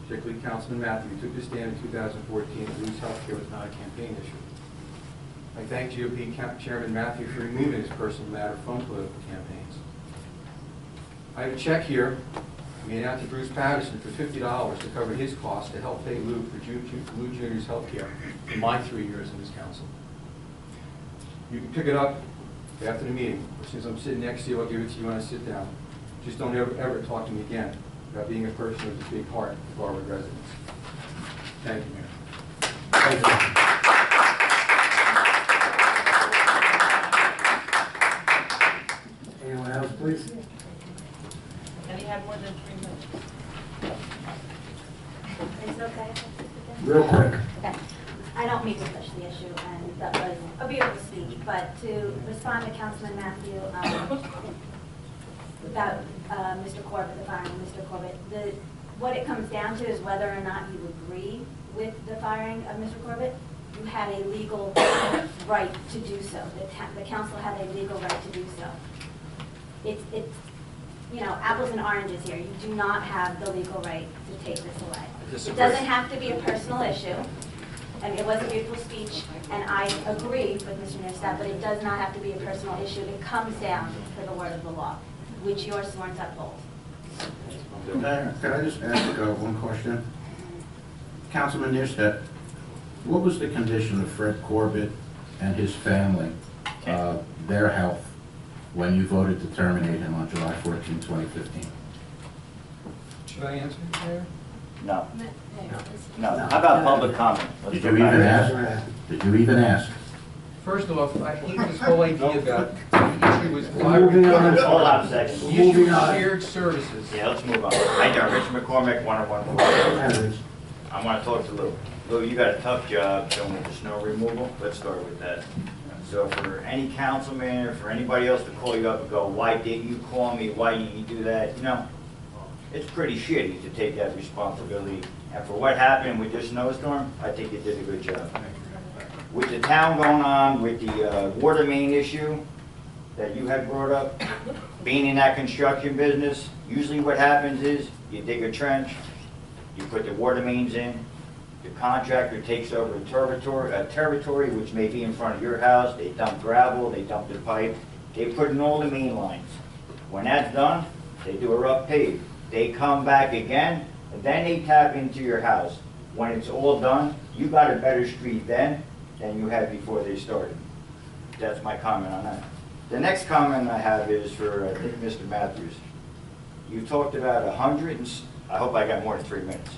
particularly Councilman Matthew, who took the stand in 2014 that Lou's health care was not a campaign issue. I thank GOP Chairman Matthew for removing his personal matter from political campaigns. I have a check here made out to Bruce Patterson for $50 to cover his costs to help pay Lou for Lou Jr.'s health care in my 3 years in this council. You can pick it up after the meeting, or since I'm sitting next to you, I'll give it to you when I sit down. Just don't ever talk to me again about being a person with a big heart of Garwood residents. Thank you, Mayor. Thank you. Anyone else, please? And you have more than 3 minutes. Is it okay? Real quick. Okay. I don't mean to push the issue, and that was a beautiful speech, but to respond to Councilman Matthew about Mr. Corbett, the firing of Mr. Corbett, what it comes down to is whether or not you agree with the firing of Mr. Corbett. You had a legal right to do so. The council had a legal right to do so. It's you know, apples and oranges here. You do not have the legal right to take this away. It doesn't have to be a personal issue. I mean, it was a beautiful speech, and I agree with Mr. Neustadt, but it does not have to be a personal issue. It comes down to the word of the law, which you are sworn to uphold. Could I just ask one question? Councilman Neustadt, what was the condition of Fred Corbett and his family, their health, when you voted to terminate him on July 14, 2015? Should I answer, Mayor? No. No. How about public comment? Did you even ask? Did you even ask? First off, I hate this whole idea about the issue was Moving on. Hold on a second. the issue was shared services. Yeah, let's move on. Hi there, Rich McCormick, 101. I want to talk to Lou. Lou, you got a tough job dealing with the snow removal. Let's start with that. So for any councilman or for anybody else to call you up and go, why didn't you call me? Why didn't you do that? You know, it's pretty shitty to take that responsibility. And for what happened with this snowstorm, I think you did a good job. With the town going on, with the water main issue that you had brought up, being in that construction business, usually what happens is you dig a trench, you put the water mains in, the contractor takes over a territory which may be in front of your house, they dump gravel, they dump the pipe, they put in all the main lines. When that's done, they do a rough pave. They come back again, and then they tap into your house. When it's all done, you got a better street then than you had before they started. That's my comment on that. The next comment I have is for, I think, Mr. Matthews. You talked about 100, and I hope I got more than 3 minutes.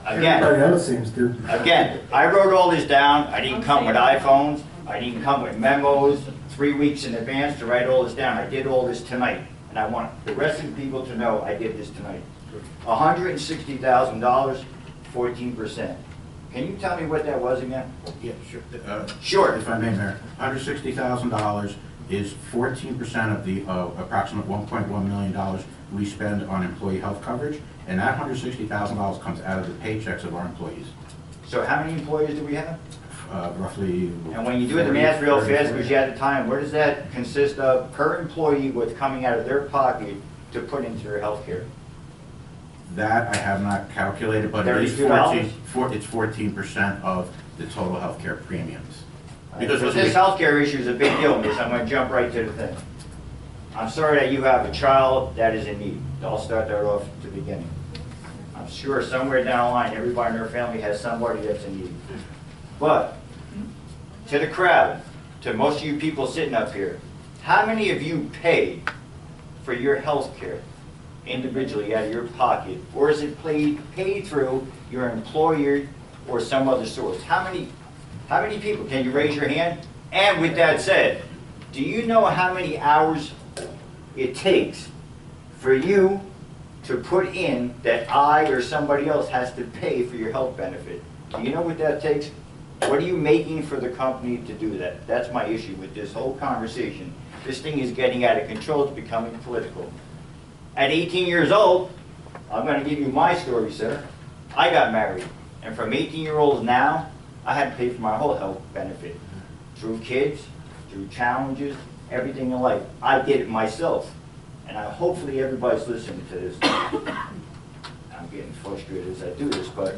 Again, Everybody else seems to. again, I wrote all this down. I didn't come with iPhones. I didn't come with memos 3 weeks in advance to write all this down. I did all this tonight. And I want the rest of the people to know I did this tonight. $160,000, 14%. Can you tell me what that was again? Yeah, sure. Sure. If I may, Mayor. $160,000 is 14% of the approximate $1.1 million we spend on employee health coverage, and that $160,000 comes out of the paychecks of our employees. So how many employees do we have? Roughly. And when you do the math real fast, because you had the time, where does that consist of per employee what's coming out of their pocket to put into their health care? That I have not calculated, but it is $32? it's 14% of the total healthcare premiums. Because this health care issue is a big deal, miss. I'm going to jump right to the thing. I'm sorry that you have a child that is in need. I'll start that off at the beginning. I'm sure somewhere down the line, everybody in their family has somebody that's in need. But to the crowd, to most of you people sitting up here, how many of you pay for your health care individually out of your pocket, or is it paid through your employer or some other source? How many people? Can you raise your hand? And with that said, do you know how many hours it takes for you to put in that I or somebody else has to pay for your health benefit? Do you know what that takes? What are you making for the company to do that? That's my issue with this whole conversation. This thing is getting out of control. It's becoming political. At 18 years old, I'm going to give you my story, sir. I got married. And from 18-year-olds now, I had to pay for my whole health benefit. Through kids, through challenges, everything in life. I did it myself. And hopefully everybody's listening to this. I'm getting frustrated as I do this, but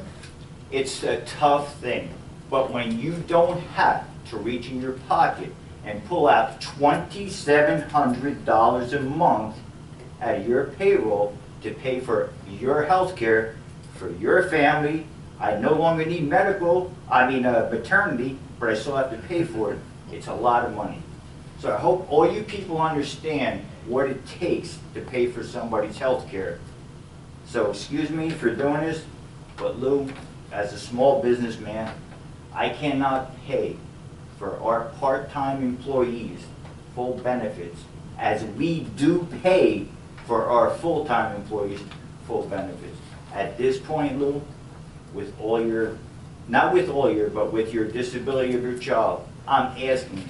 it's a tough thing. But when you don't have to reach in your pocket and pull out $2,700 a month out of your payroll to pay for your health care, for your family, I no longer need maternity, but I still have to pay for it. It's a lot of money. So I hope all you people understand what it takes to pay for somebody's health care. So excuse me for doing this, but Lou, as a small businessman, I cannot pay for our part-time employees full benefits as we do pay for our full-time employees full benefits. At this point, Lou, with all your, not with all your, but with your disability of your child, I'm asking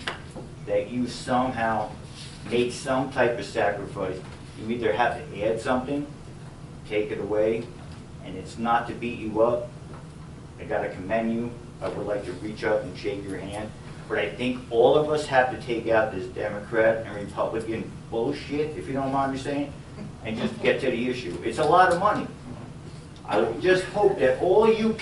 that you somehow make some type of sacrifice. You either have to add something, take it away, and it's not to beat you up. I gotta commend you. I would like to reach up and shake your hand. But I think all of us have to take out this Democrat and Republican bullshit, if you don't mind me saying, and just get to the issue. It's a lot of money. I just hope that all you